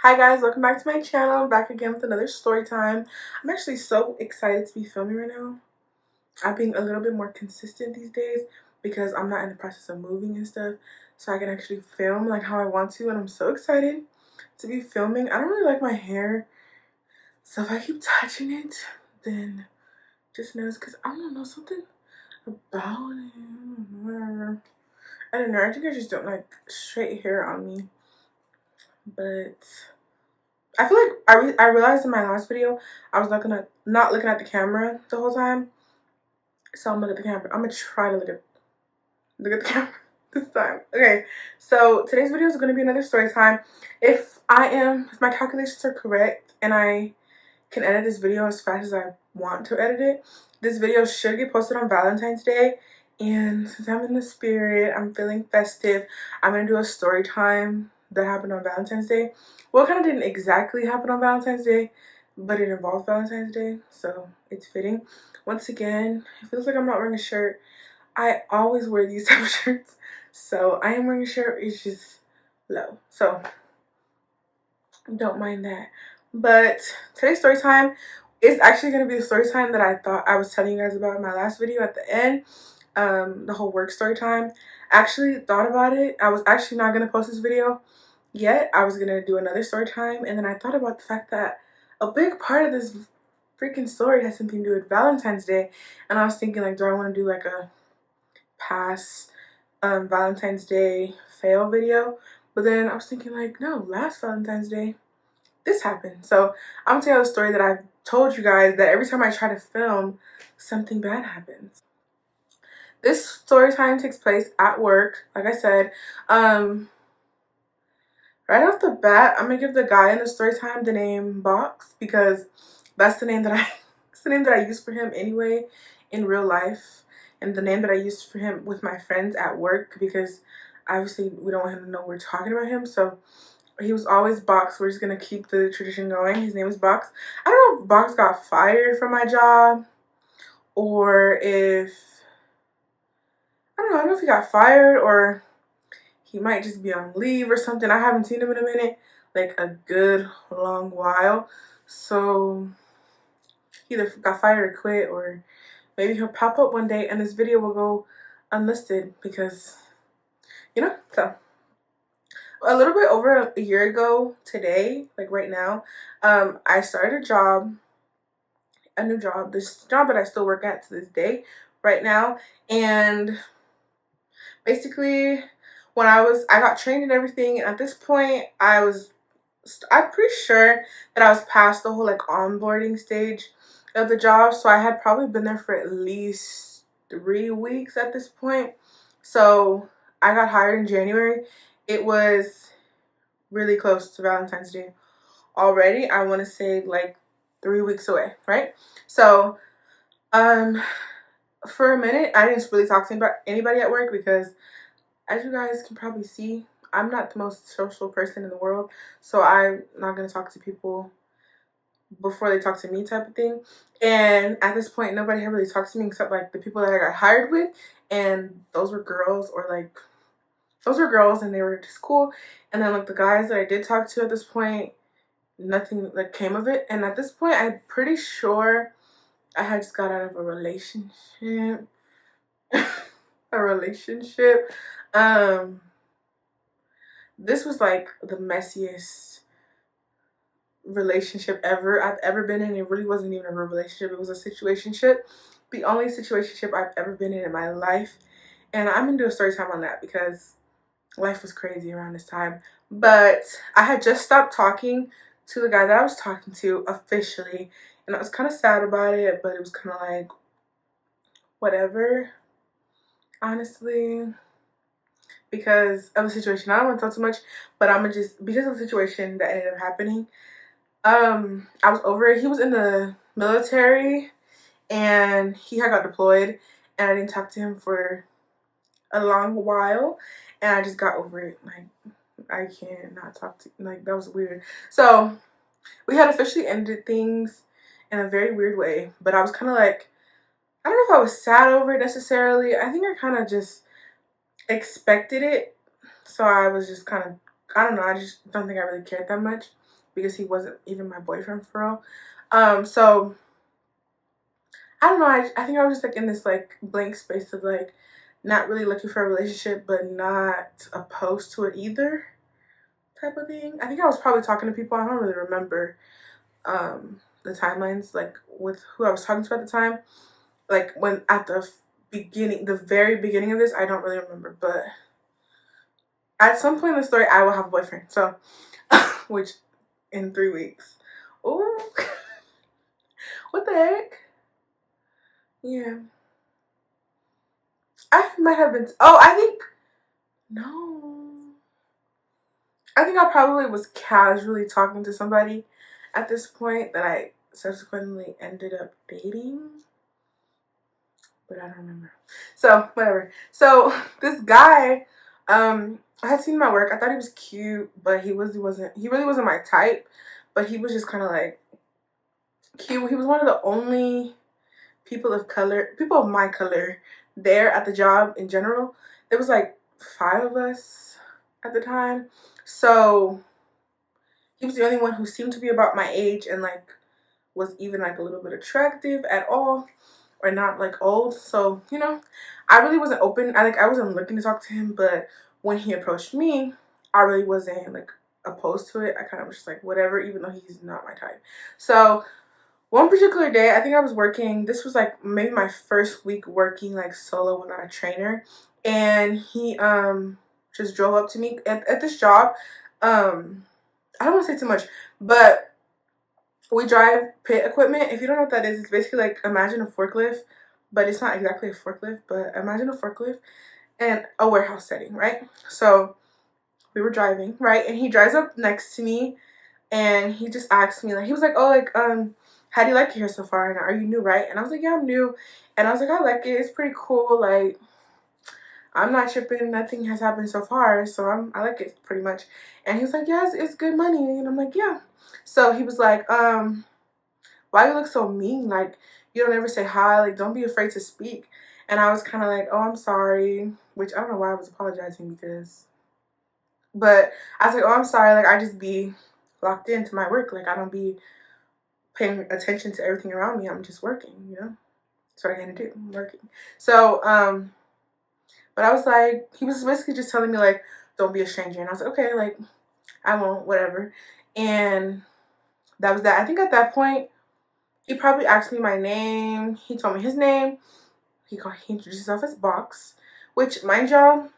Hi guys, welcome back to my channel. I'm back again with another story time. I'm actually so excited to be filming right now. I'm being a little bit more consistent these days because I'm not in the process of moving and stuff, so I can actually film like how I want to, and I'm so excited to be filming. I don't really like my hair, so if I keep touching it, then just know it's because I don't know, something about it. I don't know, I think I just don't like straight hair on me, but I feel like I realized in my last video I was not looking at the camera the whole time. So I'm looking at the camera. I'm gonna try to look at the camera this time. Okay, so today's video is gonna be another story time. If my calculations are correct and I can edit this video as fast as I want to edit it, this video should get posted on Valentine's Day. And since I'm in the spirit, I'm feeling festive, I'm gonna do a story time that happened on Valentine's Day. Well, it kind of didn't exactly happen on Valentine's Day, but it involved Valentine's Day, so it's fitting. Once again, it feels like I'm not wearing a shirt. I always wear these type of shirts, so I am wearing a shirt. It's just low, so don't mind that. But today's story time is actually going to be the story time that I thought I was telling you guys about in my last video at the end. The whole work story time. I actually thought about it. I was actually not going to post this video yet. I was going to do another story time, and then I thought about the fact that a big part of this freaking story has something to do with Valentine's Day, and I was thinking, like, do I want to do like a past Valentine's Day fail video? But then I was thinking, like, no, last Valentine's Day this happened. So I'm gonna tell you a story that I've told you guys that every time I try to film, something bad happens. This story time takes place at work, like I said. Right off the bat, I'm gonna give the guy in the story time the name Box because that's the name that I use for him anyway in real life, and the name that I use for him with my friends at work, because obviously we don't want him to know we're talking about him. So he was always Box. We're just gonna keep the tradition going. His name is Box. I don't know if Box got fired from my job, or if I don't know if he got fired, or he might just be on leave or something. I haven't seen him in a minute, like a good long while. So he either got fired or quit, or maybe he'll pop up one day and this video will go unlisted because, so a little bit over a year ago today, like right now, I started a new job, this job that I still work at to this day right now. And basically when I got trained and everything, and at this point I'm pretty sure that I was past the whole like onboarding stage of the job. So I had probably been there for at least 3 weeks at this point. So I got hired in January. It was really close to Valentine's Day already. I want to say like 3 weeks away, right? So for a minute I didn't really talk to anybody at work because, as you guys can probably see, I'm not the most social person in the world. So I'm not going to talk to people before they talk to me, type of thing. And at this point nobody had really talked to me except like the people that I got hired with, and those were girls, and they were just cool. And then like the guys that I did talk to at this point, nothing like came of it. And at this point I'm pretty sure I had just got out of a relationship. A relationship. This was like the messiest relationship I've ever been in. It really wasn't even a real relationship. It was a situationship. The only situationship I've ever been in my life. And I'm gonna do a story time on that because life was crazy around this time. But I had just stopped talking to the guy that I was talking to officially, and I was kind of sad about it, but it was kind of like whatever, honestly, because of the situation. I don't want to talk too much, but I'm gonna just, because of the situation that ended up happening, I was over it. He was in the military and he had got deployed, and I didn't talk to him for a long while, and I just got over it. Like, I can't not talk to, like, that was weird. So we had officially ended things in a very weird way, but I was kind of like, I don't know if I was sad over it necessarily. I think I kind of just expected it. So I was just kind of, I don't know, I just don't think I really cared that much. because he wasn't even my boyfriend for real. So I don't know. I think I was just like in this like blank space of like not really looking for a relationship, but not opposed to it either, type of thing. I think I was probably talking to people. I don't really remember the timelines like with who I was talking to at the time. Like when at the beginning, the very beginning of this, I don't really remember. But at some point in the story, I will have a boyfriend. So, which in 3 weeks. Ooh, what the heck? Yeah. I might have been. Oh, I think. No. I think I probably was casually talking to somebody at this point that I subsequently ended up dating. But I don't remember. So, whatever. So, this guy, I had seen my work. I thought he was cute, but he really wasn't my type. But he was just kind of like cute. He was one of the only people of my color there at the job in general. There was like 5 of us at the time. So he was the only one who seemed to be about my age and like was even like a little bit attractive at all or not like old. So, I really wasn't open. I wasn't looking to talk to him, but when he approached me, I really wasn't like opposed to it. I kind of was just like whatever, even though he's not my type. So one particular day, I think I was working, this was like maybe my first week working like solo without a trainer, and he just drove up to me at this job. I don't want to say too much, but we drive pit equipment. If you don't know what that is, it's basically like imagine a forklift, but it's not exactly a forklift, but imagine a forklift and a warehouse setting, right? So we were driving, right? And he drives up next to me and he just asked me, like, he was like, oh, like, how do you like it here so far? And are you new, right? And I was like, yeah, I'm new. And I was like, I like it. It's pretty cool. Like, I'm not tripping. Nothing has happened so far. So I like it pretty much. And he was like, yes, it's good money. And I'm like, yeah. So he was like, why you look so mean? Like, you don't ever say hi. Like, don't be afraid to speak. And I was kind of like, oh, I'm sorry. Which I don't know why I was apologizing because. But I was like, oh, I'm sorry. Like, I just be locked into my work. Like, I don't be paying attention to everything around me. I'm just working. That's what I had to do. I'm working. So, but I was like, he was basically just telling me, like, don't be a stranger. And I was like, okay, like, I won't, whatever. And that was that. I think at that point, he probably asked me my name. He told me his name. He introduced himself as Box, which, mind y'all,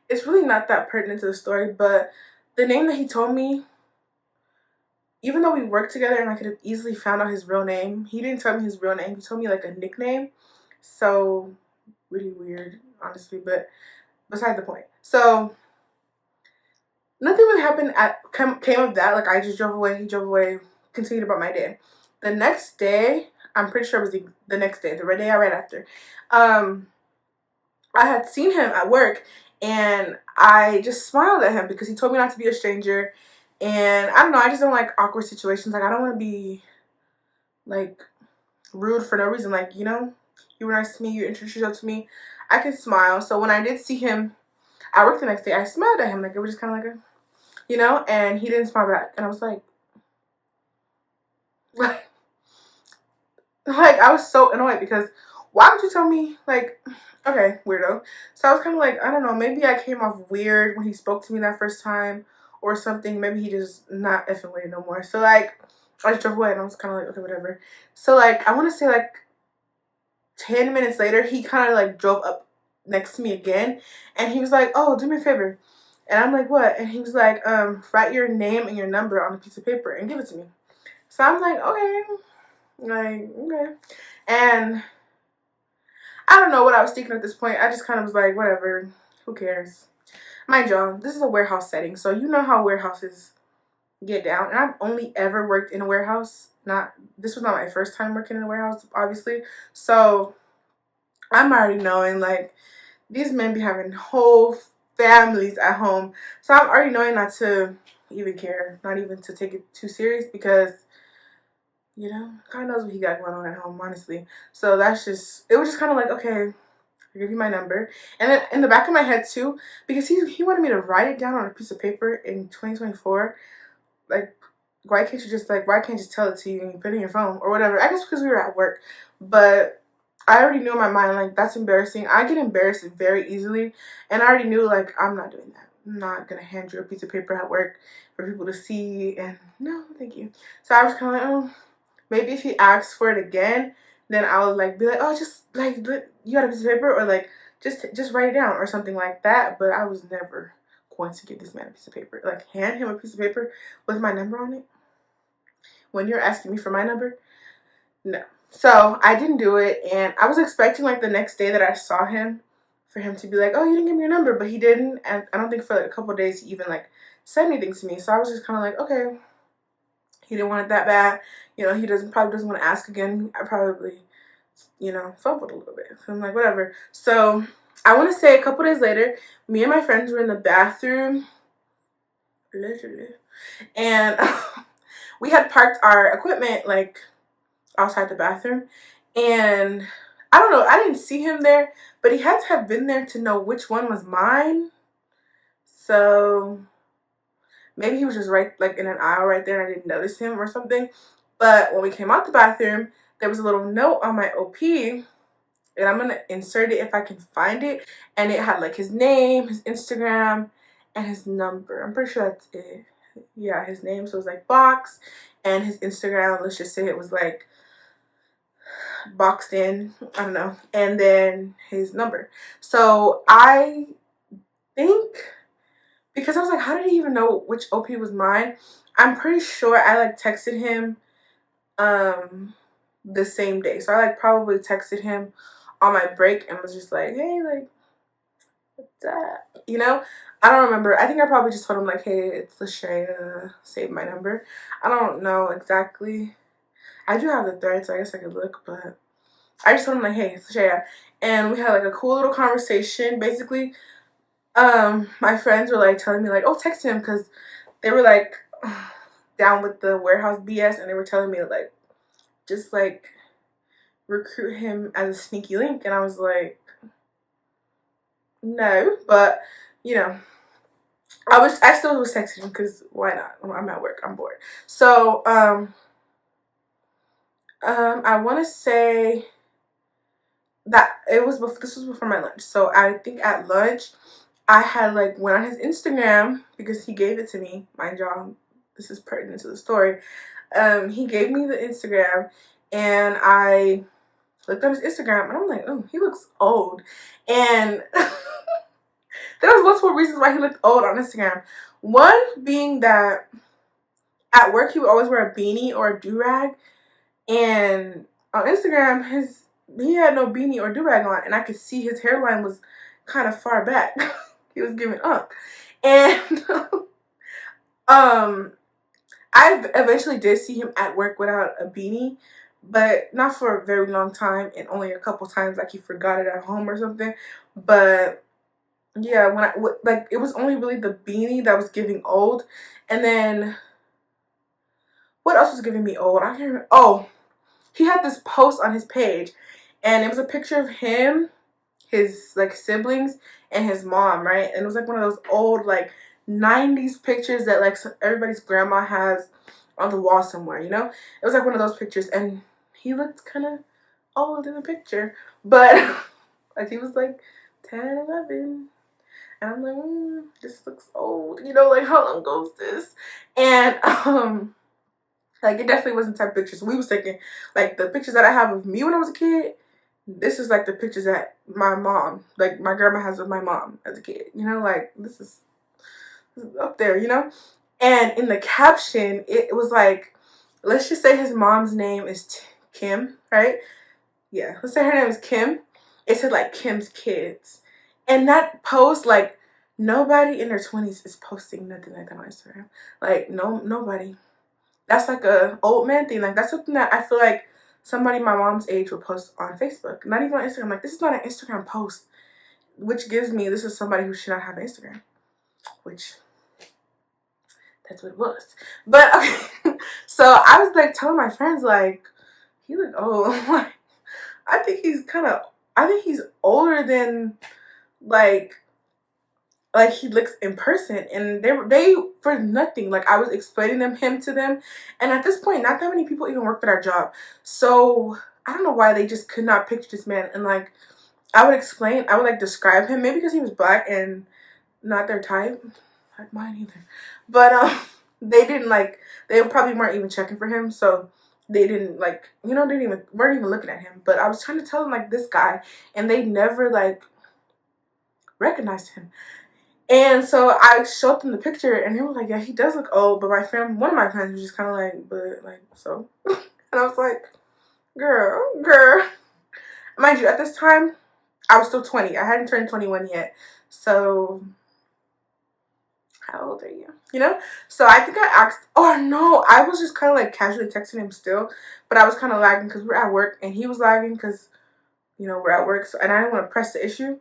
it's really not that pertinent to the story, but the name that he told me, even though we worked together and I could have easily found out his real name, he didn't tell me his real name. He told me like a nickname. So, really weird, honestly, but beside the point. So, nothing really happened came of that. Like, I just drove away, he drove away, continued about my day. The next day, I'm pretty sure it was the next day, the day right after, I had seen him at work and I just smiled at him because he told me not to be a stranger. And I don't know, I just don't like awkward situations. Like, I don't want to be like rude for no reason. Like, you were nice to me, you introduced yourself to me, I could smile. So when I did see him at work the next day, I smiled at him. Like, it was just kind of like and he didn't smile back. And I was like, like, I was so annoyed because why would you tell me, like, okay, weirdo. So I was kind of like, I don't know, maybe I came off weird when he spoke to me that first time or something. Maybe he just not effing with it no more. So, like, I just drove away and I was kind of like, okay, whatever. So, like, I want to say, like, 10 minutes later, he kind of, like, drove up next to me again. And he was like, oh, do me a favor. And I'm like, what? And he was like, write your name and your number on a piece of paper and give it to me. So I'm like, okay. Like, okay. And I don't know what I was thinking at this point. I just kind of was like, whatever. Who cares? Mind y'all, this is a warehouse setting. So you know how warehouses get down. And I've only ever worked in a warehouse. This was not my first time working in a warehouse, obviously. So I'm already knowing, like, these men be having whole families at home. So I'm already knowing not to even care. Not even to take it too serious because God knows what he got going on at home, honestly. So it was just kind of like, okay, I give you my number. And then in the back of my head too, because he wanted me to write it down on a piece of paper in 2024. Like, why can't you just tell it to you and put it in your phone or whatever? I guess because we were at work. But I already knew in my mind, like, that's embarrassing. I get embarrassed very easily. And I already knew, like, I'm not doing that. I'm not going to hand you a piece of paper at work for people to see. And no, thank you. So I was kind of like, oh, maybe if he asks for it again, then I'll, like, be like, oh, just, like, you got a piece of paper? Or, like, just write it down or something like that. But I was never going to give this man a piece of paper. Like, hand him a piece of paper with my number on it. When you're asking me for my number, no. So I didn't do it, and I was expecting, like, the next day that I saw him for him to be like, oh, you didn't give me your number, but he didn't. And I don't think for like a couple of days he even, like, said anything to me. So I was just kind of like, okay, he didn't want it that bad. You know, he probably doesn't want to ask again. I probably, you know, fumbled a little bit. So I'm like, whatever. So I want to say a couple days later, me and my friends were in the bathroom, literally, and we had parked our equipment, like, outside the bathroom. And I don't know, I didn't see him there, but he had to have been there to know which one was mine. So maybe he was just right, like, in an aisle right there and I didn't notice him or something. But when we came out the bathroom, there was a little note on my OP, and I'm going to insert it if I can find it. And it had, like, his name, his Instagram, and his number. I'm pretty sure that's it. Yeah, his name. So it was, like, Box. And his Instagram, let's just say it was, like, boxed in. I don't know. And then his number. So I think, because I was like, how did he even know which OP was mine? I'm pretty sure I, like, texted him the same day. So I, like, probably texted him on my break and was just like, hey, like, what's that? You know? I don't remember. I think I probably just told him, like, hey, it's Lashea, save my number. I don't know exactly. I do have the thread, so I guess I could look, but I just told him, like, hey, it's Lashea. And we had, like, a cool little conversation. Basically, my friends were, like, telling me, like, oh, text him, because they were, like, down with the warehouse BS, and they were telling me, like, just, like, recruit him as a sneaky link. And I was like, no, but, you know, I still was texting him, because why not? I'm at work, I'm bored. So I want to say that this was before my lunch. So I think at lunch I had, like, went on his Instagram because he gave it to me. Mind y'all, this is pertinent to the story. He gave me the Instagram, and I looked on his Instagram, and I'm like, oh, he looks old. And there was multiple reasons why he looked old on Instagram. One being that at work he would always wear a beanie or a do-rag, and on Instagram he had no beanie or do-rag on, and I could see his hairline was kind of far back. He was giving up. And I eventually did see him at work without a beanie, but not for a very long time, and only a couple times, like he forgot it at home or something. But yeah, like, it was only really the beanie that was giving old. And then what else was giving me old? I can't remember. Oh, he had this post on his page, and it was a picture of him, his, like, siblings, and his mom, right? And it was, like, one of those old, like, 90s pictures that, like, everybody's grandma has on the wall somewhere, you know? It was, like, one of those pictures, and he looked kind of old in the picture, but like, he was, like, 10, 11, and I'm like, this looks old, you know, like, how long ago is this? And like, it definitely wasn't the type of pictures we was taking. Like, the pictures that I have of me when I was a kid, this is, like, the pictures that my mom, like, my grandma has of my mom as a kid. You know, like, this is up there, you know? And in the caption, it was, like, let's just say his mom's name is Kim, right? Yeah, let's say her name is Kim. It said, like, Kim's kids. And that post, like, nobody in their 20s is posting nothing like that on Instagram. Like, nobody. That's, like, a old man thing. Like, that's something that I feel like somebody my mom's age would post on Facebook. Not even on Instagram. Like, this is not an Instagram post. Which gives me, this is somebody who should not have Instagram. Which, that's what it was. But, okay. So, I was, like, telling my friends, like, he look old. Like, I think he's kind of I think he's older than like he looks in person. And they for nothing, like I was explaining him to them, and at this point not that many people even worked at our job, so I don't know why they just could not picture this man. And like I would like describe him, maybe because he was black and not their type, like mine either, but they didn't like, they probably weren't even checking for him, so they didn't like, you know, didn't even weren't even looking at him. But I was trying to tell them like this guy, and they never like recognized him. And so I showed them the picture, and they were like, yeah, he does look old. But my friend, one of my friends was just kind of like, but like, so. And I was like, girl. Mind you, at this time, I was still 20. I hadn't turned 21 yet. So, how old are you? You know? So I think I asked, oh no, I was just kind of like casually texting him still. But I was kind of lagging because we're at work, and he was lagging because, you know, we're at work. So, and I didn't want to press the issue,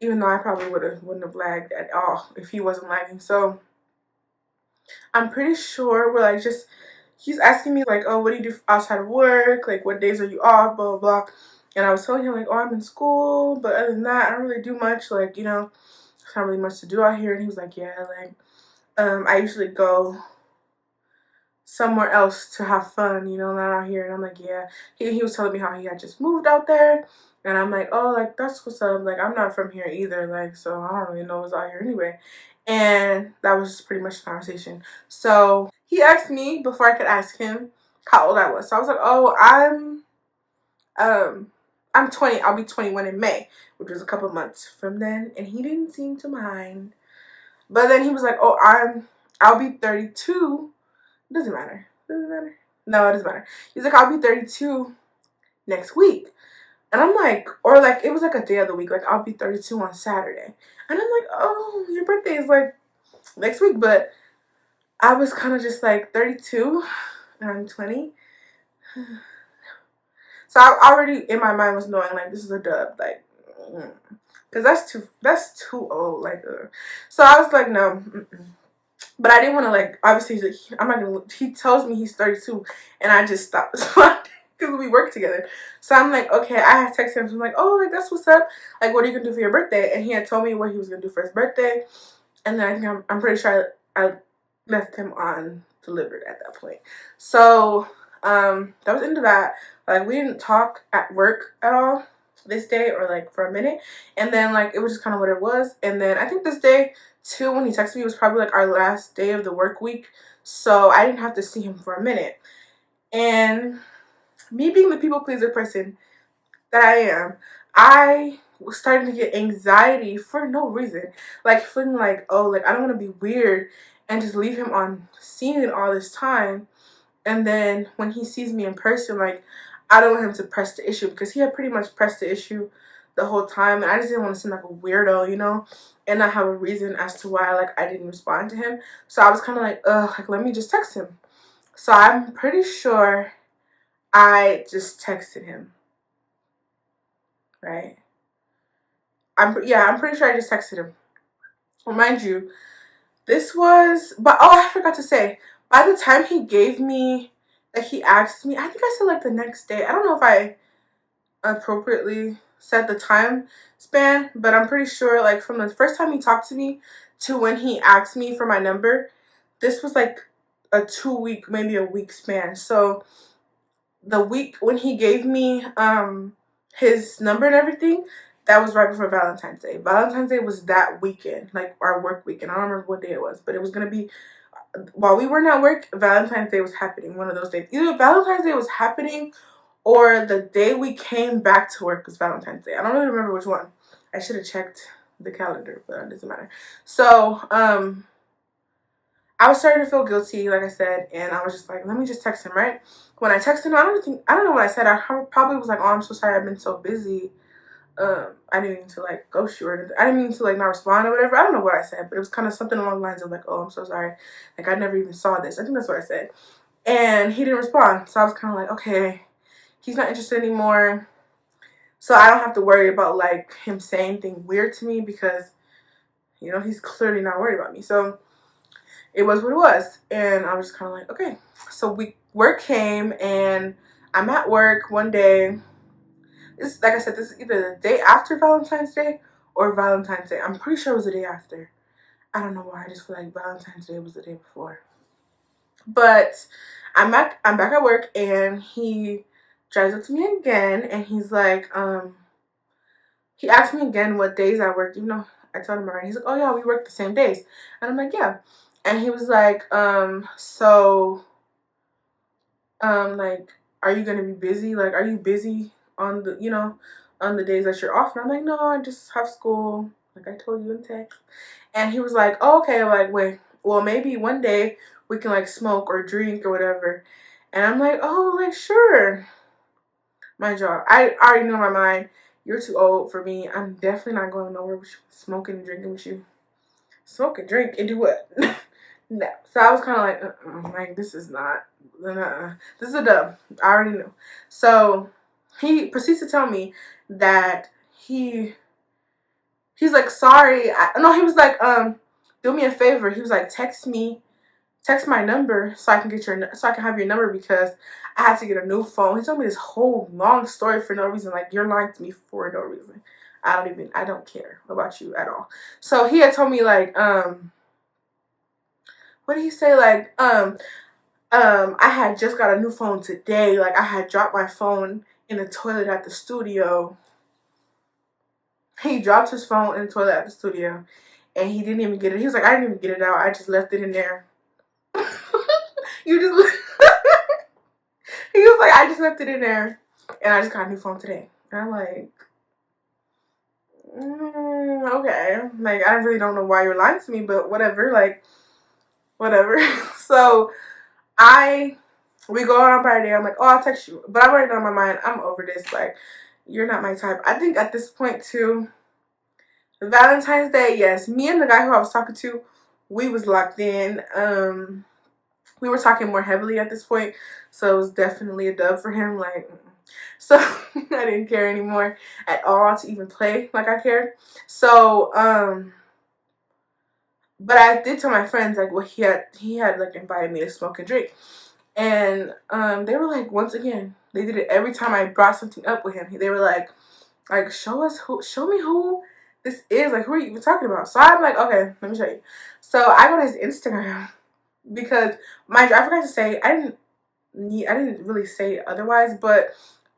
even though I probably wouldn't have lagged at all if he wasn't lagging. So I'm pretty sure we're like just, he's asking me like, oh, what do you do outside of work? Like, what days are you off? Blah, blah, blah. And I was telling him like, oh, I'm in school, but other than that, I don't really do much. Like, you know, there's not really much to do out here. And he was like, yeah, like, I usually go somewhere else to have fun, you know, not out here. And I'm like, yeah. He was telling me how he had just moved out there. And I'm like, oh, like, that's what's up. Like, I'm not from here either. Like, so I don't really know what's out here anyway. And that was just pretty much the conversation. So he asked me before I could ask him how old I was. So I was like, oh, I'm 20. I'll be 21 in May, which was a couple months from then. And he didn't seem to mind. But then he was like, oh, I'll be 32. Doesn't matter. Doesn't matter. No, it doesn't matter. He's like, I'll be 32 next week. And I'm like, or like, it was like a day of the week. Like, I'll be 32 on Saturday. And I'm like, oh, your birthday is like next week. But I was kind of just like 32 and I'm 20. So I already in my mind was knowing like this is a dub. Like, because that's too old. Like, so I was like, no. But I didn't want to like, obviously, I'm not going to, he tells me he's 32 and I just stopped because we work together. So I'm like, okay, I had texted him. So I'm like, oh, like, that's what's up. Like, what are you going to do for your birthday? And he had told me what he was going to do for his birthday. And then I think I'm pretty sure I left him on delivered at that point. So that was into that. Like, we didn't talk at work at all this day or like for a minute. And then like, it was just kind of what it was. And then I think this day too, when he texted me, it was probably like our last day of the work week. So I didn't have to see him for a minute. And me being the people pleaser person that I am, I was starting to get anxiety for no reason. Like feeling like, oh, like I don't want to be weird and just leave him on scene all this time. And then when he sees me in person, like I don't want him to press the issue because he had pretty much pressed the issue the whole time. And I just didn't want to seem like a weirdo, you know, and not have a reason as to why like I didn't respond to him. So I was kind of like, ugh, like let me just text him. So I'm pretty sure I just texted him, right? I'm pretty sure I just texted him. Remind you, this was, but oh, I forgot to say, by the time he gave me, like he asked me, I think I said like the next day. I don't know if I appropriately set the time span, but I'm pretty sure like from the first time he talked to me to when he asked me for my number, this was like a 2 week, maybe a week span. So the week when he gave me his number and everything, that was right before Valentine's Day. Valentine's Day was that weekend, like our work weekend. I don't remember what day it was, but it was gonna be while we weren't at work. Valentine's Day was happening. One of those days, either Valentine's Day was happening or the day we came back to work was Valentine's Day. I don't really remember which one. I should have checked the calendar, but it doesn't matter. So I was starting to feel guilty, like I said, and I was just like, let me just text him, right? When I texted him, I don't know what I said. I probably was like, oh, I'm so sorry, I've been so busy. I didn't mean to like ghost you or I didn't mean to like not respond or whatever. I don't know what I said, but it was kind of something along the lines of like, oh, I'm so sorry. Like I never even saw this. I think that's what I said. And he didn't respond. So I was kind of like, okay, he's not interested anymore. So I don't have to worry about like him saying anything weird to me because, you know, he's clearly not worried about me. So it was what it was. And I was just kind of like, okay. So work came and I'm at work one day. It's like I said, this is either the day after Valentine's Day or Valentine's Day. I'm pretty sure it was the day after. I don't know why. I just feel like Valentine's Day was the day before. But I'm back at work, and he drives up to me again, and he's like, he asked me again what days I worked, even though I told him already. He's like, oh yeah, we work the same days. And I'm like, yeah. And he was like, so, like, are you gonna be busy? Like, are you busy on the, on the days that you're off? And I'm like, no, I just have school, like I told you in text. And he was like, oh, okay. I'm like, wait, well, maybe one day we can like smoke or drink or whatever. And I'm like, oh, like, sure. Mind y'all, I already know in my mind, you're too old for me. I'm definitely not going nowhere with you, smoking and drinking with you. Smoke and drink and do what? No. So I was kind of like, this is not, this is a dub. I already know. So he proceeds to tell me that he's like, sorry. No, he was like, do me a favor. He was like, text my number so I can have your number because I had to get a new phone. He told me this whole long story for no reason. Like, you're lying to me for no reason. I don't care about you at all. So he had told me like, what did he say? Like, I had just got a new phone today. Like, I had dropped my phone in the toilet at the studio. He dropped his phone in the toilet at the studio, and he didn't even get it. He was like, I didn't even get it out. I just left it in there. You just. He was like, I just left it in there, and I just got a new phone today. And I'm like, okay. Like, I really don't know why you're lying to me, but whatever. Like, whatever. So we go on by a day. I'm like, oh, I'll text you. But I've already done my mind. I'm over this. Like, you're not my type. I think at this point, too, Valentine's Day, yes. Me and the guy who I was talking to, we was locked in. We were talking more heavily at this point. So it was definitely a dub for him. Like, so I didn't care anymore at all to even play like I cared. So, but I did tell my friends, like, what he had like invited me to smoke and drink. And they were like, once again, they did it every time I brought something up with him. They were like, show me who this is. Like, who are you even talking about? So I'm like, okay, let me show you. So I go to his Instagram because I forgot to say, I didn't really say otherwise, but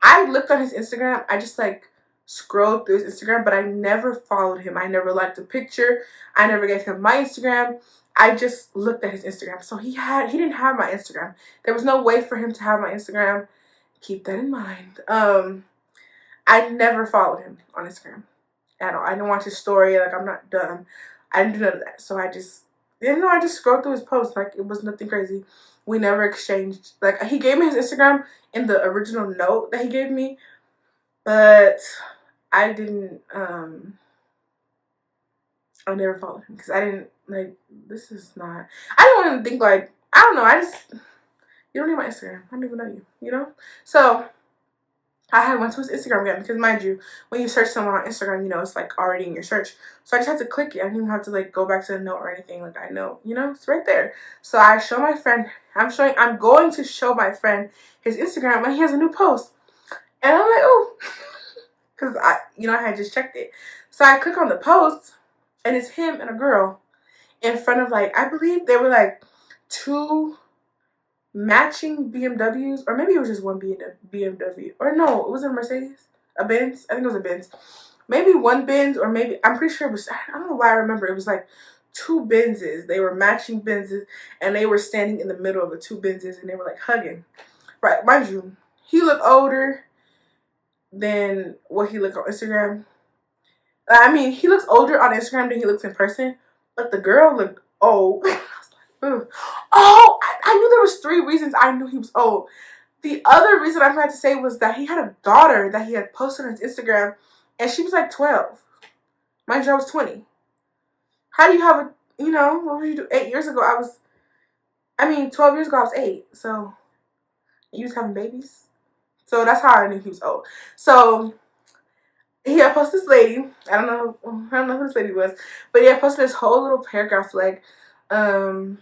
I looked on his Instagram. I just like scrolled through his Instagram, but I never followed him. I never liked a picture. I never gave him my Instagram. I just looked at his Instagram. So he didn't have my Instagram. There was no way for him to have my Instagram. Keep that in mind. I never followed him on Instagram at all. I didn't watch his story. Like, I'm not dumb. I didn't do none of that. So I just scrolled through his posts. Like, it was nothing crazy. We never exchanged. Like, he gave me his Instagram in the original note that he gave me, but I didn't, I never followed him because I didn't, like, this is not, I didn't want him to think, like, I don't know, you don't need my Instagram. I don't even know you, So I had went to his Instagram again because, mind you, when you search someone on Instagram, it's like already in your search. So I just had to click it. I didn't even have to like go back to the note or anything. Like, I know, it's right there. So I show my friend. I'm going to show my friend his Instagram when he has a new post, and I'm like, oh, because I had just checked it. So I click on the post, and it's him and a girl in front of, like, I believe they were like two matching BMWs, or maybe it was just one BMW, or no, it was a Mercedes, a Benz. I think it was a Benz. Maybe one Benz, or maybe, I'm pretty sure it was, I don't know why I remember, it was like two Benzes. They were matching Benzes, and they were standing in the middle of the two Benzes, and they were like hugging. Right, mind you, he looked older than what he looked on Instagram. I mean, he looks older on Instagram than he looks in person, but the girl looked old. Oh, I knew there was 3 reasons I knew he was old. The other reason I had to say was that he had a daughter that he had posted on his Instagram, and she was like 12. My daughter was 20. How do you have what would you do? 8 years ago, 12 years ago, I was 8. So, you was having babies. So, that's how I knew he was old. So, he had posted this lady. I don't know who this lady was, but he had posted this whole little paragraph, like, the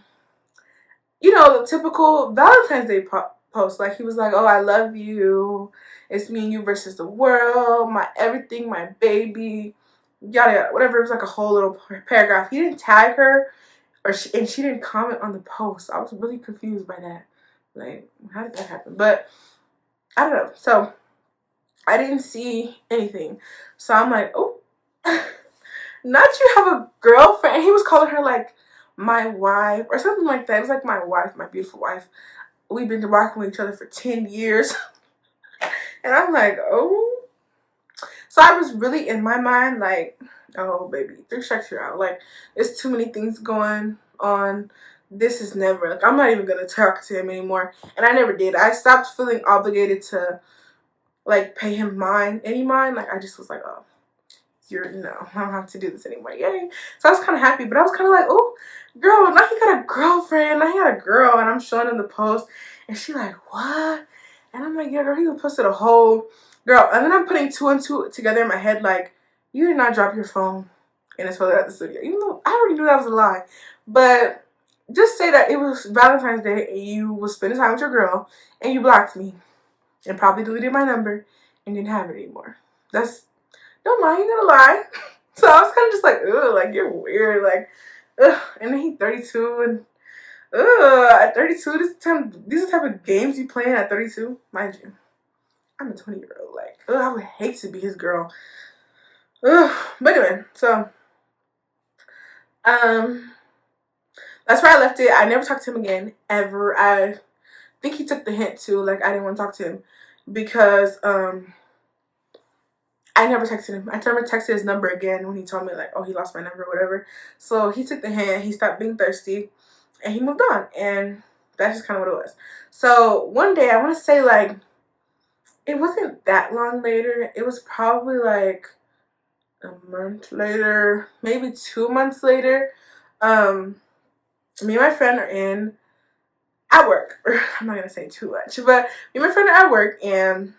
typical Valentine's Day post. Like, he was like, oh, I love you. It's me and you versus the world. My everything, my baby. Yada yada. Whatever. It was like a whole little paragraph. He didn't tag her, and she didn't comment on the post. I was really confused by that. Like, how did that happen? But I don't know. So I didn't see anything. So I'm like, oh, not you have a girlfriend. And he was calling her like my wife or something like that. It was like my wife, my beautiful wife. We've been rocking with each other for 10 years. And I'm like, oh. So I was really in my mind like, oh, baby, 3 strikes you're out. Like, there's too many things going on. This is never, like, I'm not even going to talk to him anymore. And I never did. I stopped feeling obligated to, like, pay him any mind. Like, I just was like, oh, no, I don't have to do this anymore. Yay. So I was kind of happy, but I was kind of like, oh, girl, now he got a girlfriend. Now he got a girl. And I'm showing him the post. And she like, what? And I'm like, yeah, girl, he posted a whole girl. And then I'm putting 2 and 2 together in my head, like, you did not drop your phone in his photo at the studio. Even though I already knew that was a lie. But just say that it was Valentine's Day and you was spending time with your girl and you blocked me and probably deleted my number and didn't have it anymore. Don't lie, you gotta lie. So I was kind of just like, ugh, like, you're weird, like, ugh. And then he's 32, and at 32, these are the type of games you playing at 32, mind you. I'm a 20-year-old, like, ugh, I would hate to be his girl. Ugh. But anyway, so, that's where I left it. I never talked to him again, ever. I think he took the hint too, like, I didn't want to talk to him because, I never texted him. I never texted his number again when he told me, like, oh, he lost my number or whatever. So he took the hint. He stopped being thirsty. And he moved on. And that's just kind of what it was. So one day, I want to say, like, it wasn't that long later. It was probably, like, a month later. Maybe 2 months later. Me and my friend are at work. I'm not going to say too much. But me and my friend are at work. And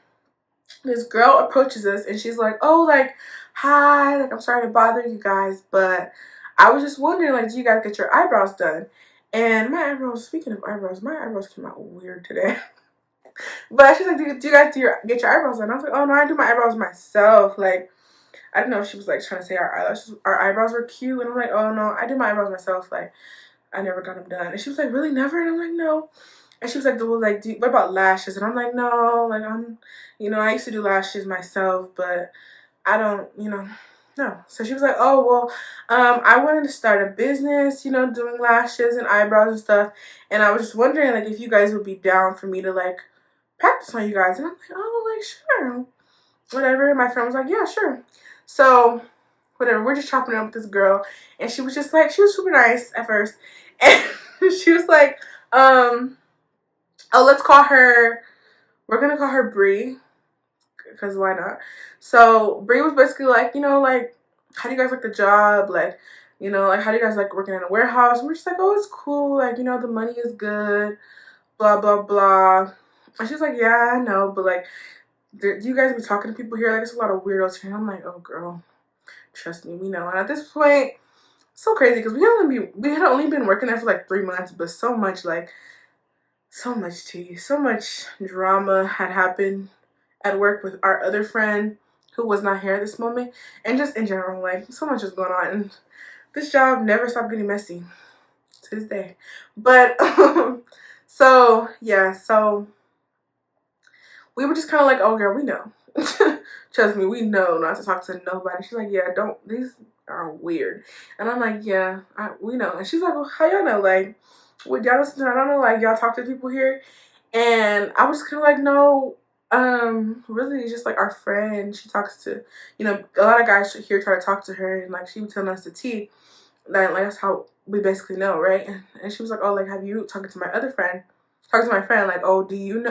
this girl approaches us and she's like, oh, like, hi, like, I'm sorry to bother you guys, but I was just wondering, like, do you guys get your eyebrows done? And my eyebrows, speaking of eyebrows, my eyebrows came out weird today. But she's like, do you guys get your eyebrows done? I was like, oh, no, I do my eyebrows myself. Like, I don't know if she was, like, trying to say our eyebrows were cute. And I'm like, oh, no, I do my eyebrows myself. Like, I never got them done. And she was like, really, never? And I'm like, no. And she was like, well, like, what about lashes? And I'm like, no, like, I used to do lashes myself, but I don't, no. So she was like, oh, well, I wanted to start a business, doing lashes and eyebrows and stuff. And I was just wondering, like, if you guys would be down for me to, like, practice on you guys. And I'm like, oh, like, sure. Whatever. And my friend was like, yeah, sure. So, whatever. We're just chopping it up with this girl. And she was just like, she was super nice at first. And she was like, oh, let's call her, we're going to call her Bree, because why not? So Bree was basically like, like, how do you guys like the job? Like, like, how do you guys like working in a warehouse? And we're just like, oh, it's cool. Like, the money is good, blah, blah, blah. And she's like, yeah, I know, but like, do you guys be talking to people here? Like, it's a lot of weirdos here. And I'm like, oh, girl, trust me, we know. And at this point, it's so crazy because we had only been working there for like 3 months, but so much tea, so much drama had happened at work with our other friend who was not here at this moment, and just in general, like, so much is going on, and this job never stopped getting messy to this day. But so yeah, so we were just kind of like, oh, girl, we know. Trust me, we know not to talk to nobody. She's like, yeah, these are weird. And I'm like, yeah, we know. And she's like, well, how y'all know? Like, would y'all listen to, I don't know, like, y'all talk to people here? And I was kind of like, no, really, it's just like our friend. She talks to, a lot of guys here try to talk to her, and like, she was telling us the tea. That, like, that's how we basically know, right? And she was like, oh, like, have you talking to my friend, like, oh, do you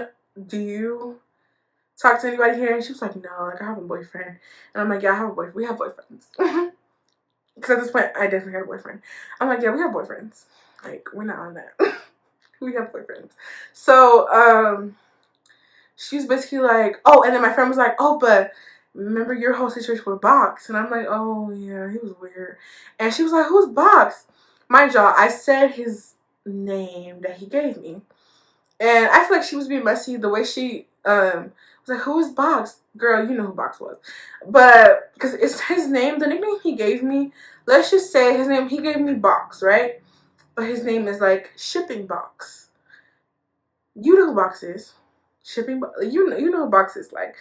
talk to anybody here? And she was like, no, like, I have a boyfriend. And I'm like, yeah, I have a boyfriend. We have boyfriends. Because at this point, I definitely had a boyfriend. I'm like, yeah, we have boyfriends. Like, we're not on that. We have boyfriends. So, she was basically like, oh, and then my friend was like, oh, but remember your whole situation with Box? And I'm like, oh, yeah, he was weird. And she was like, who's Box? Mind y'all, I said his name that he gave me. And I feel like she was being messy the way she was like, who is Box? Girl, you know who Box was. But because it's his name, the nickname he gave me, let's just say his name, he gave me Box, right? But his name is like Shipping Box. You know who Box is. Shipping Box. You know who Box is, like,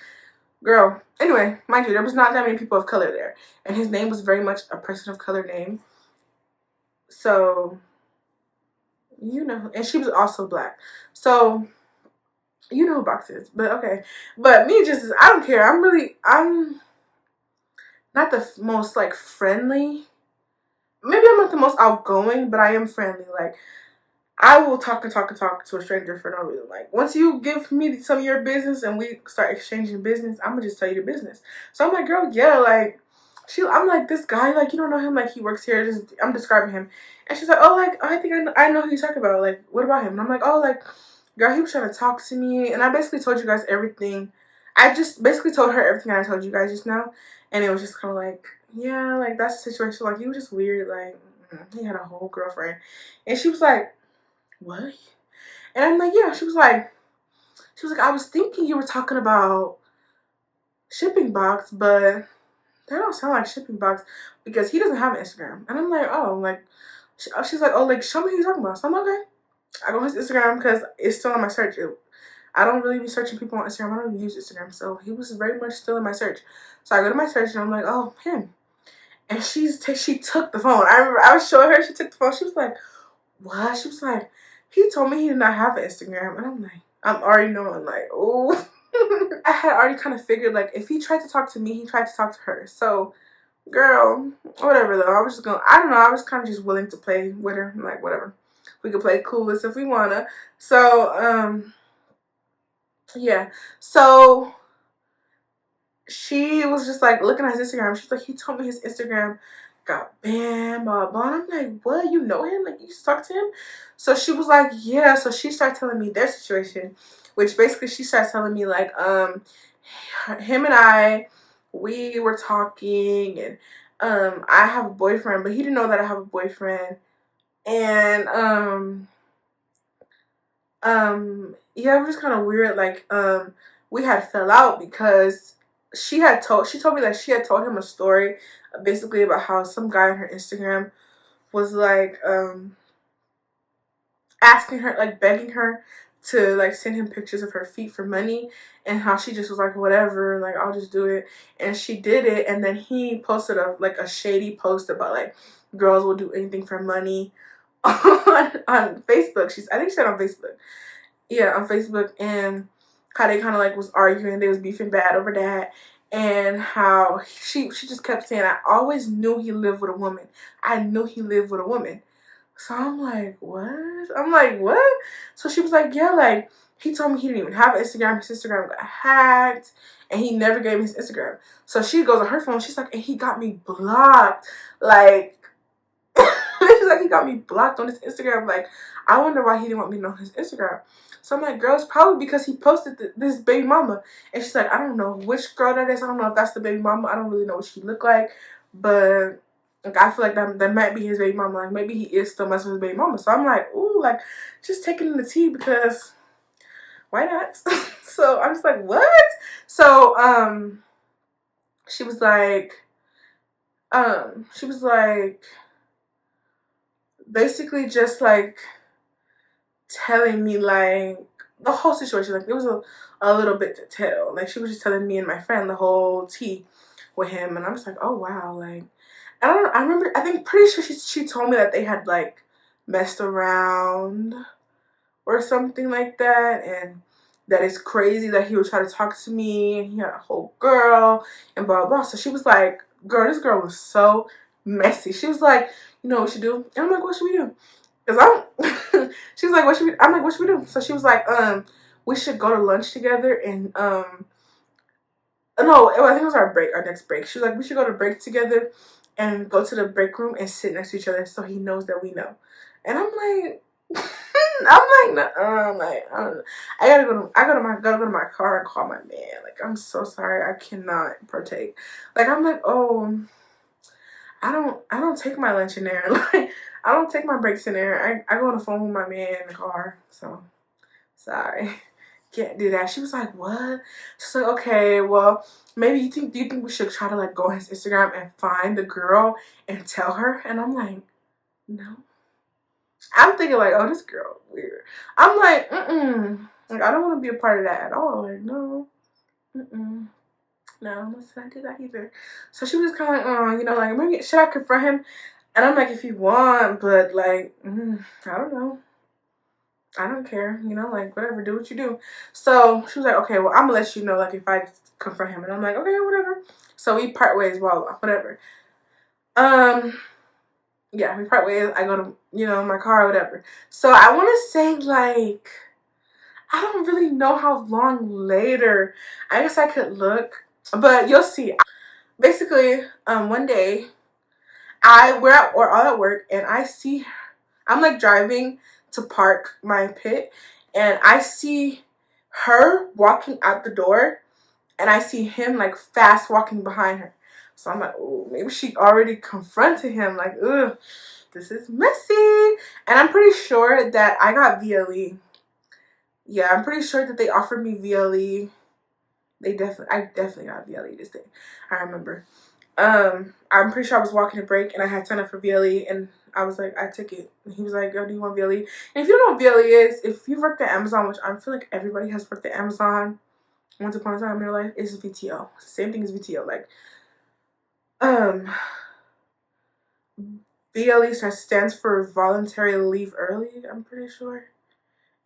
girl. Anyway, mind you, there was not that many people of color there. And his name was very much a person of color name. So, you know, and she was also black. So, you know who Box is, but okay. But me just, I don't care. I'm not the most, like, friendly. Maybe I'm not the most outgoing, but I am friendly. Like, I will talk and talk and talk to a stranger for no reason. Like, once you give me some of your business and we start exchanging business, I'm gonna just tell you the business. So I'm like, girl, yeah, like, I'm like, this guy, like, you don't know him, like, he works here. I'm describing him. And she's like, oh, like, I think I know who you're talking about. Like, what about him? And I'm like, oh, like, girl, he was trying to talk to me. And I basically told you guys everything. I just basically told her everything I told you guys just now. And it was just kind of like, yeah, like, that's the situation. Like, he was just weird. Like, he had a whole girlfriend. And she was like, what? And I'm like, yeah. She was like, I was thinking you were talking about Shipping Box, but that don't sound like Shipping Box because he doesn't have an Instagram. And I'm like, oh, like, she's like, oh, like, show me who you're talking about. So I'm like, okay. I go on his Instagram because it's still in my search. I don't really be searching people on Instagram. I don't even use Instagram. So he was very much still in my search. So I go to my search and I'm like, oh, him. And she took the phone. I remember I was showing her. She took the phone. She was like, what? She was like, he told me he did not have an Instagram. And I'm like, I'm already knowing, like, oh. I had already kind of figured, like, if he tried to talk to me, he tried to talk to her. So, girl, whatever, though. I was just going, I don't know. I was kind of just willing to play with her. I'm like, whatever. We could play coolest if we want to. So, yeah. So, she was just, like, looking at his Instagram. She's like, he told me his Instagram got banned, blah, blah. And I'm like, what? You know him? Like, you used to talk to him? So she was like, yeah. So she started telling me their situation, which basically she started telling me, like, him and we were talking, and I have a boyfriend, but he didn't know that I have a boyfriend. And yeah, it was just kind of weird. Like, we had fell out because she told me that she had told him a story basically about how some guy on her Instagram was like asking her, like, begging her to, like, send him pictures of her feet for money, and how she just was like, whatever, like, I'll just do it. And she did it, and then he posted a shady post about, like, girls will do anything for money on Facebook. I think she said on Facebook. Yeah, on Facebook. And how they kind of, like, was arguing, they was beefing bad over that. And how she just kept saying, I always knew he lived with a woman. I knew he lived with a woman. So I'm like, what? I'm like, what? So she was like, yeah, like, he told me he didn't even have an Instagram. His Instagram got hacked, and he never gave me his Instagram. So she goes on her phone. She's like, and he got me blocked. Like, she's like, he got me blocked on his Instagram. Like, I wonder why he didn't want me to know his Instagram. So I'm like, girl, it's probably because he posted this baby mama. And she's like, I don't know which girl that is. I don't know if that's the baby mama. I don't really know what she looked like. But, like, I feel like that might be his baby mama. Like, maybe he is still messing with his baby mama. So I'm like, ooh, like, just taking in the tea because why not? So I'm just like, what? So, she was like, basically just, like, telling me, like, the whole situation. Like, there was a little bit to tell. Like, she was just telling me and my friend the whole tea with him. And I'm just like, oh, wow. Like, I remember, I think, pretty sure she told me that they had, like, messed around or something like that. And that it's crazy that he would try to talk to me. And he had a whole girl and blah, blah. So she was like, girl, this girl was so messy. She was like, you know what you do? And I'm like, what should we do? Because she was like, I'm like, what should we do? So she was like, we should go to lunch together and, no, I think it was our next break. She was like, we should go to break together and go to the break room and sit next to each other so he knows that we know. And I'm like, no, I'm like, I don't know. I gotta go to my car and call my man. Like, I'm so sorry, I cannot partake. Like, I'm like, oh, I don't take my lunch in there. Like, I don't take my breaks in there. I go on the phone with my man in the car. So Sorry. Can't do that. She was like, what? She's like, okay, well, maybe do you think we should try to like go on his Instagram and find the girl and tell her? And I'm like, no. I'm thinking like, oh, this girl weird. I'm like, like, I don't want to be a part of that at all. Like, no. No, let's not do that either. So she was kind of like, oh, you know, like, maybe should I confront him? And I'm like, if you want, but like, I don't know. I don't care, you know, like, whatever, do what you do. So she was like, okay, well, I'm gonna let you know, like, if I confront him. And I'm like, okay, whatever. So we part ways, voila, whatever. Yeah, we part ways. I go to, you know, my car or whatever. So I want to say, like, I don't really know how long later. I guess I could look, but you'll see. Basically, one day, we're all at work, and I see, I'm like driving to park my pit, and I see her walking out the door, and I see him like fast walking behind her. So I'm like, oh, maybe she already confronted him. Like, ugh, this is messy. And I'm pretty sure that I got VLE. Yeah, I'm pretty sure that they offered me VLE. I definitely got VLE this day. I remember. I'm pretty sure I was walking a break and I had signed up for VLE, and I was like, I took it. And he was like, yo, do you want VLE? And if you don't know what VLE is, if you've worked at Amazon, which I feel like everybody has worked at Amazon once upon a time in their life, is VTO. Same thing as VTO. Like, VLE stands for voluntary leave early, I'm pretty sure.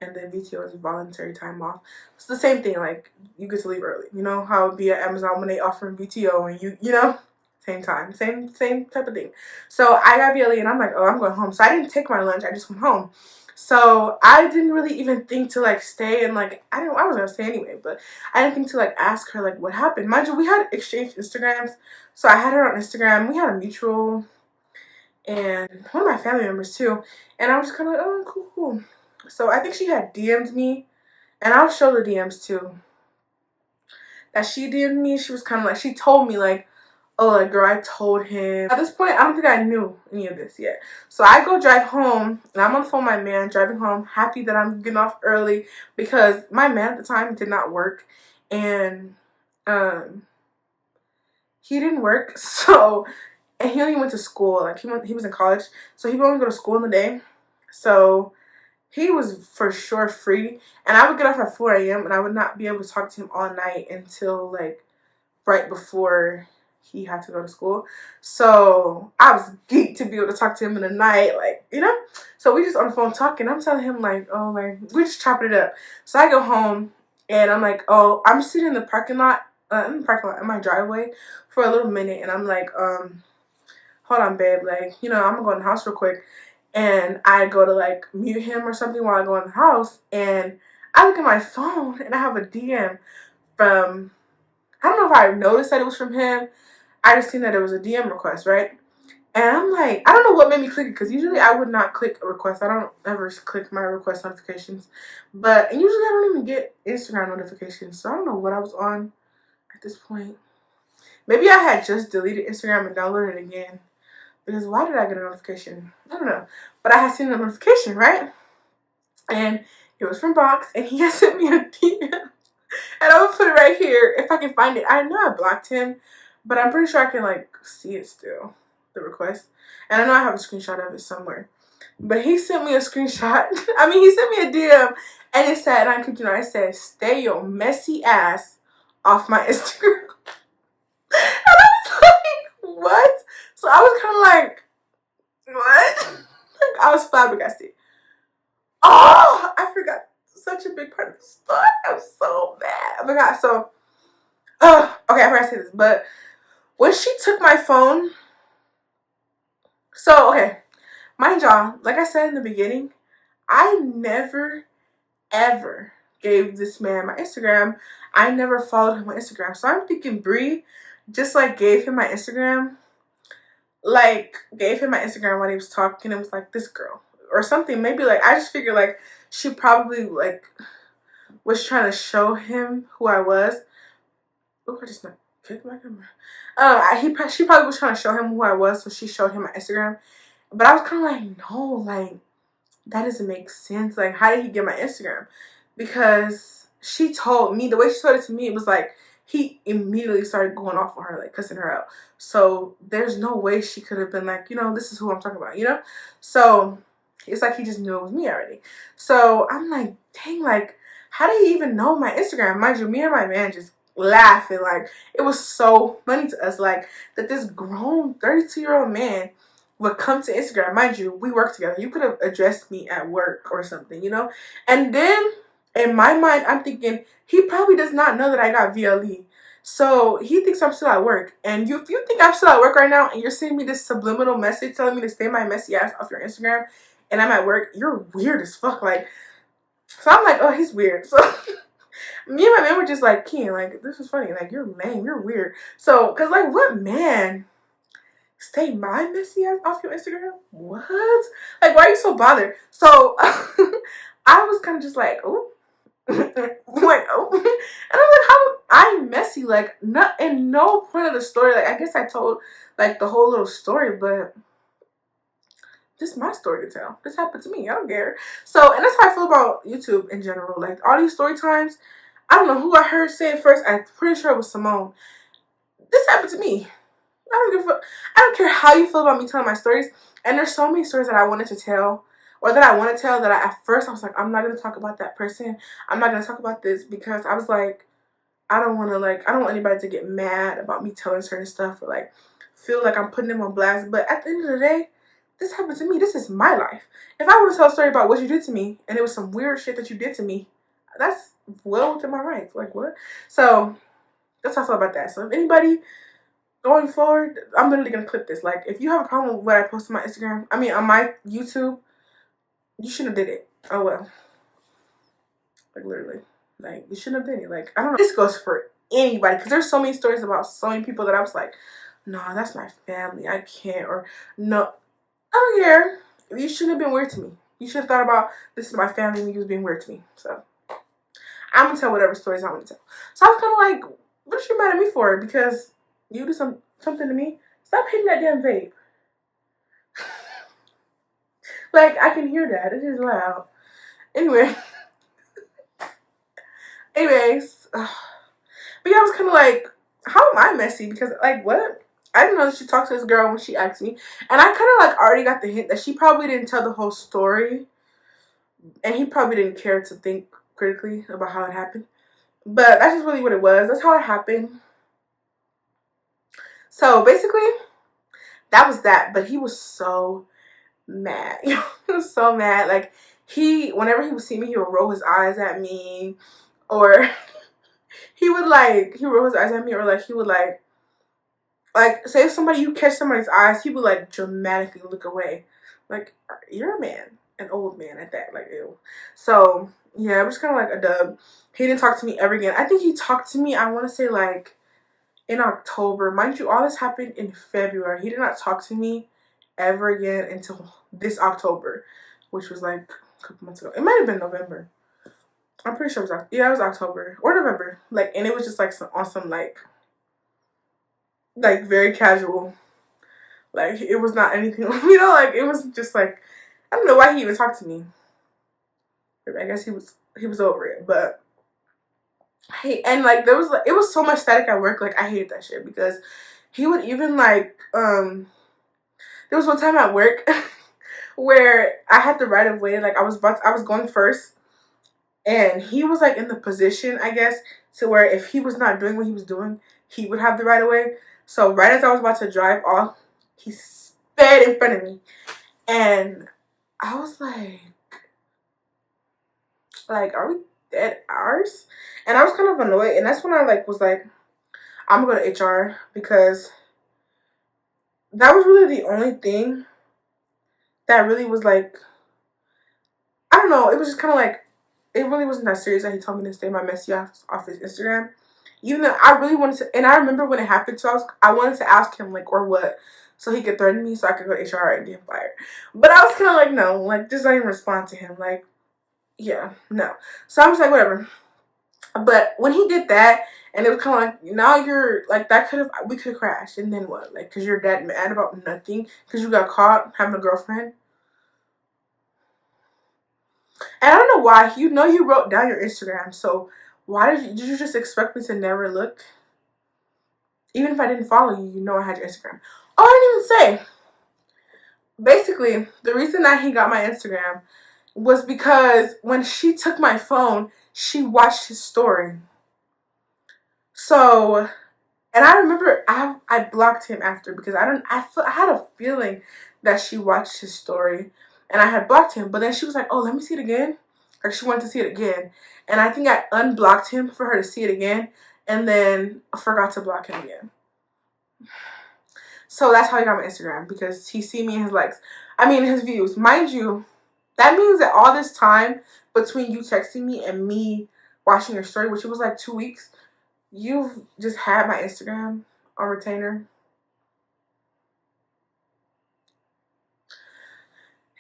And then VTO is voluntary time off. It's the same thing, like, you get to leave early. You know how it would be at Amazon when they offer VTO and you know? Same time, same type of thing. So I got VLE and I'm like, oh, I'm going home. So I didn't take my lunch, I just went home. So I didn't really even think to like stay and like, I was gonna stay anyway, but I didn't think to like ask her like what happened. Mind you, we had exchanged Instagrams. So I had her on Instagram. We had a mutual and one of my family members too. And I was kind of like, oh, cool. So I think she had DM'd me, and I'll show the DMs too. That she DM'd me, she was kind of like, she told me like, oh, like, girl, I told him. At this point, I don't think I knew any of this yet. So I go drive home, and I'm on the phone with my man, driving home, happy that I'm getting off early, because my man at the time did not work, and he didn't work, so, and he only went to school, like, he was in college, so he would only go to school in the day, so he was for sure free, and I would get off at 4 a.m. and I would not be able to talk to him all night until like right before he had to go to school. So I was geeked to be able to talk to him in the night, like, you know. So we just on the phone talking. I'm telling him like, oh, like, we just chopping it up. So I go home and I'm like, oh, I'm sitting in the parking lot, in my driveway for a little minute, and I'm like, hold on, babe, like, you know, I'm gonna go in the house real quick. And I go to like mute him or something while I go in the house, and I look at my phone and I have a DM from, I don't know if I noticed that it was from him. I just seen that it was a DM request, right? And I'm like, I don't know what made me click it, because usually I would not click a request. I don't ever click my request notifications, but usually I don't even get Instagram notifications, so I don't know what I was on at this point. Maybe I had just deleted Instagram and downloaded it again. Because why did I get a notification? I don't know. But I had seen the notification, right? And it was from Box, and he had sent me a DM. And I will put it right here if I can find it. I know I blocked him, but I'm pretty sure I can like see it still, the request. And I know I have a screenshot of it somewhere. But he sent me a screenshot. I mean, he sent me a DM, and it said, and I could, you know, it said, stay your messy ass off my Instagram. And I was like, what? So I was kind of like, what? I was flabbergasted. Oh, I forgot such a big part of the story. I was so mad. I forgot. So, okay, I forgot to say this, but when she took my phone, so, okay, mind y'all, like I said in the beginning, I never, ever gave this man my Instagram. I never followed him on Instagram. So I'm thinking Bree just, like, gave him my Instagram. Like, gave him my Instagram when he was talking and was like, this girl. Or something. Maybe, like, I just figured, like, she probably, like, was trying to show him who I was. Oh, I just not kicked my camera. She probably was trying to show him who I was, so she showed him my Instagram. But I was kind of like, no, like, that doesn't make sense. Like, how did he get my Instagram? because she told me, the way she told it to me, it was like he immediately started going off on her, like cussing her out. So there's no way she could have been like, this is who I'm talking about, So it's like he just knew it was me already. So I'm like, dang, like, how did he even know my Instagram? Mind you, me and my man just laughing. Like, it was so funny to us, like, that this grown 32-year-old man would come to Instagram. Mind you, we work together. You could have addressed me at work or something, And then in my mind, I'm thinking, he probably does not know that I got VLE. So he thinks I'm still at work. And if you think I'm still at work right now and you're sending me this subliminal message telling me to stay my messy ass off your Instagram and I'm at work, you're weird as fuck. Like, so I'm like, oh, he's weird. So me and my man were just like, Ken, like, this is funny. Like, you're lame. You're weird. So, because, like, what man stay my messy ass off your Instagram? What? Like, why are you so bothered? So I was kind of just like, oh. Like, oh. And I'm like, how I'm messy? Like, not in no point of the story. Like, I guess I told like the whole little story, but this is my story to tell. This happened to me. I don't care. So, and that's how I feel about YouTube in general. Like, all these story times, I don't know who I heard say it first. I'm pretty sure it was Simone. This happened to me. I don't care how you feel about me telling my stories. And there's so many stories that I wanted to tell, or that I want to tell, that at first I was like, I'm not going to talk about that person. I'm not going to talk about this, because I was like, I don't want anybody to get mad about me telling certain stuff, or like feel like I'm putting them on blast. But at the end of the day, this happened to me. This is my life. If I want to tell a story about what you did to me, and it was some weird shit that you did to me, that's well within my rights. Like, what? So that's how I feel about that. So if anybody going forward, I'm literally gonna clip this. Like, if you have a problem with what I post on my Instagram, on my YouTube, you shouldn't have did it. Oh well. Like, literally. Like, you shouldn't have did it. Like, I don't know. This goes for anybody, because there's so many stories about so many people that I was like, no, that's my family. I can't. Or, no, I don't care. You shouldn't have been weird to me. You should have thought about, this is my family, and you was being weird to me. So I'm gonna tell whatever stories I want to tell. So I was kind of like, what are you mad at me for? Because you do something to me? Stop hitting that damn vape. Like, I can hear that. It is loud. Anyways. But yeah, I was kind of like, how am I messy? Because, like, what? I didn't know that she talked to this girl when she asked me. And I kind of, like, already got the hint that she probably didn't tell the whole story. And he probably didn't care to think critically about how it happened. But that's just really what it was. That's how it happened. So, basically, that was that. But he was so mad. He was so mad. Like, whenever he would see me, he would roll his eyes at me. Or he would, like, roll his eyes at me. Or, like, he would, like, say if you catch somebody's eyes, he would, like, dramatically look away. Like, you're a man. An old man at that. Like, ew. So, yeah, it was kind of like a dub. He didn't talk to me ever again. I think he talked to me, I want to say, like, in October. Mind you, all this happened in February. He did not talk to me ever again until this October, which was, like, a couple months ago. It might have been November. I'm pretty sure it was, it was October or November. Like, and it was just, like, some awesome, like, very casual. Like, it was not anything, like, it was just, like, I don't know why he even talked to me. I guess he was over it, but and, like, it was so much static at work. Like, I hated that shit, because he would even, like, there was one time at work where I had the right of way. Like, I was going first, and he was, like, in the position, I guess, to where if he was not doing what he was doing, he would have the right of way. So right as I was about to drive off, he sped in front of me, and I was like, are we dead hours? And I was kind of annoyed, and that's when I, like, was like, I'm gonna go to HR, because that was really the only thing that really was, like, I don't know, it was just kind of like, it really wasn't that serious that he told me to stay my messy off his Instagram. Even though I really wanted to, and I remember when it happened, so I wanted to ask him, like, or what, so he could threaten me so I could go to HR and get fired. But I was kind of like, no, like, just not even respond to him. Like, yeah, no. So I was like, whatever. But when he did that, and it was kind of like, now you're, like, we could have crashed, and then what? Like, because you're that mad about nothing, because you got caught having a girlfriend. And I don't know why. You know you wrote down your Instagram, so why did you just expect me to never look? Even if I didn't follow you, you know I had your Instagram. Oh, I didn't even say. Basically, the reason that he got my Instagram was because when she took my phone, she watched his story. So, and I remember I blocked him after because I had a feeling that she watched his story, and I had blocked him. But then she was like, "Oh, let me see it again." Like she wanted to see it again, and I think I unblocked him for her to see it again, and then I forgot to block him again. So that's how he got my Instagram, because he see me his likes. I mean his views. Mind you, that means that all this time between you texting me and me watching your story, which it was like 2 weeks, you've just had my Instagram on retainer.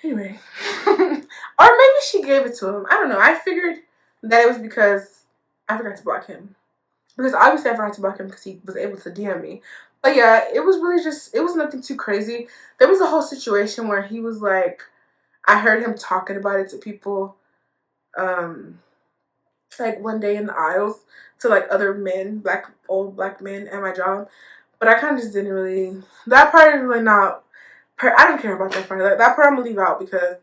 Anyway. Or maybe she gave it to him. I don't know. I figured that it was because I forgot to block him. Because obviously I forgot to block him because he was able to DM me. But yeah, it was really just, it was nothing too crazy. There was a whole situation where he was like, I heard him talking about it to people, like one day in the aisles, to like other men, old black men at my job. But I kind of just didn't really, that part is really not, I don't care about that part. That part I'm gonna leave out because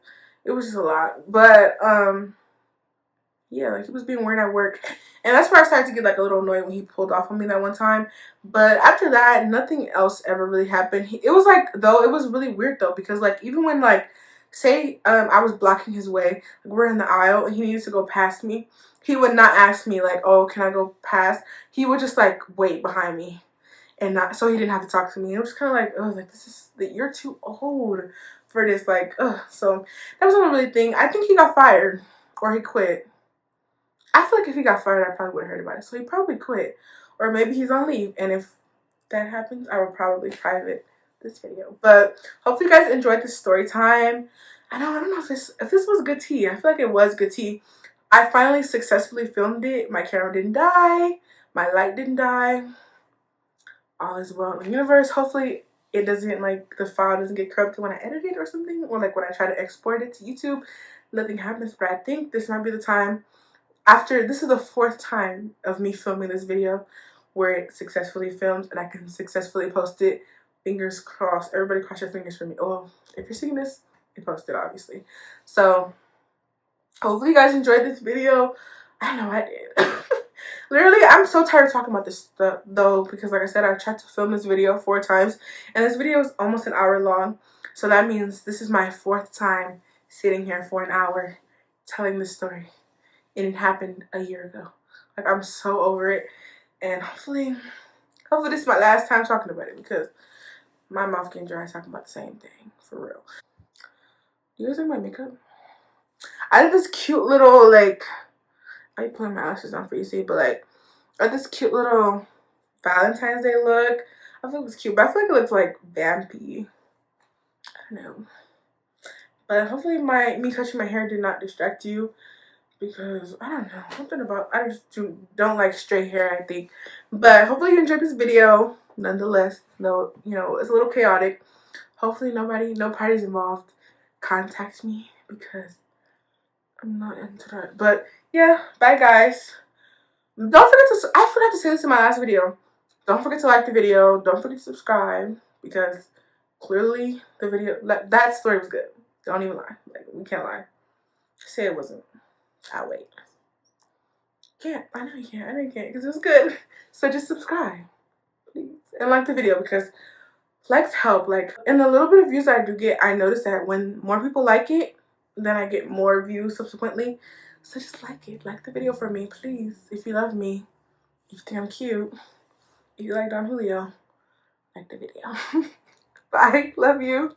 it was just a lot. But yeah, like he was being weird at work, and that's where I started to get like a little annoyed when he pulled off on me that one time. But after that, nothing else ever really happened. It was like, though, it was really weird though, because like even when like, say I was blocking his way, like we're in the aisle and he needed to go past me, he would not ask me like, oh, can I go past? He would just like wait behind me, and not, so he didn't have to talk to me. It was kind of like, oh, like this is that you're too old for this, like, ugh. So that was not really thing. I think he got fired or he quit. I feel like if he got fired, I probably would have heard about it. So he probably quit, or maybe he's on leave. And if that happens, I will probably private this video. But hopefully, you guys enjoyed this story time. I don't know if this was good tea. I feel like it was good tea. I finally successfully filmed it. My camera didn't die. My light didn't die. All is well in the universe. Hopefully it doesn't, like, the file doesn't get corrupted when I edit it or something, or like when I try to export it to YouTube. Nothing happens, but I think this might be the time. After, this is the 4th time of me filming this video where it successfully filmed and I can successfully post it. Fingers crossed. Everybody cross your fingers for me. Oh, if you're seeing this, you posted obviously. So hopefully you guys enjoyed this video. I know I did. Literally, I'm so tired of talking about this stuff though, because like I said, I've tried to film this video 4 times and this video is almost an hour long. So that means this is my 4th time sitting here for an hour telling this story. And it happened a year ago. Like, I'm so over it. And hopefully this is my last time talking about it, because my mouth getting dry talking about the same thing. For real. Do you guys like my makeup? I have this cute little, like, I putting my lashes on for you to see, but like, I have this cute little Valentine's Day look. I thought it was cute, but I feel like it looks like vampy. I don't know. But hopefully me touching my hair did not distract you, because I don't know, something about, I just don't like straight hair, I think. But hopefully you enjoyed this video nonetheless. Though, you know, it's a little chaotic. Hopefully no parties involved contact me, because I'm not into that. But yeah, bye guys. Don't forget to, I forgot to say this in my last video, don't forget to like the video, don't forget to subscribe, because clearly the video, that story was good. Don't even lie. Like, we can't lie. Say it wasn't. I'll wait. Can't. I know you can't. I know you can't, because it was good. So just subscribe, please, and like the video, because likes help. Like, in the little bit of views I do get, I notice that when more people like it, then I get more views subsequently. So just like the video for me, please. If you love me, if you think I'm cute, if you like Don Julio, like the video. Bye. Love you.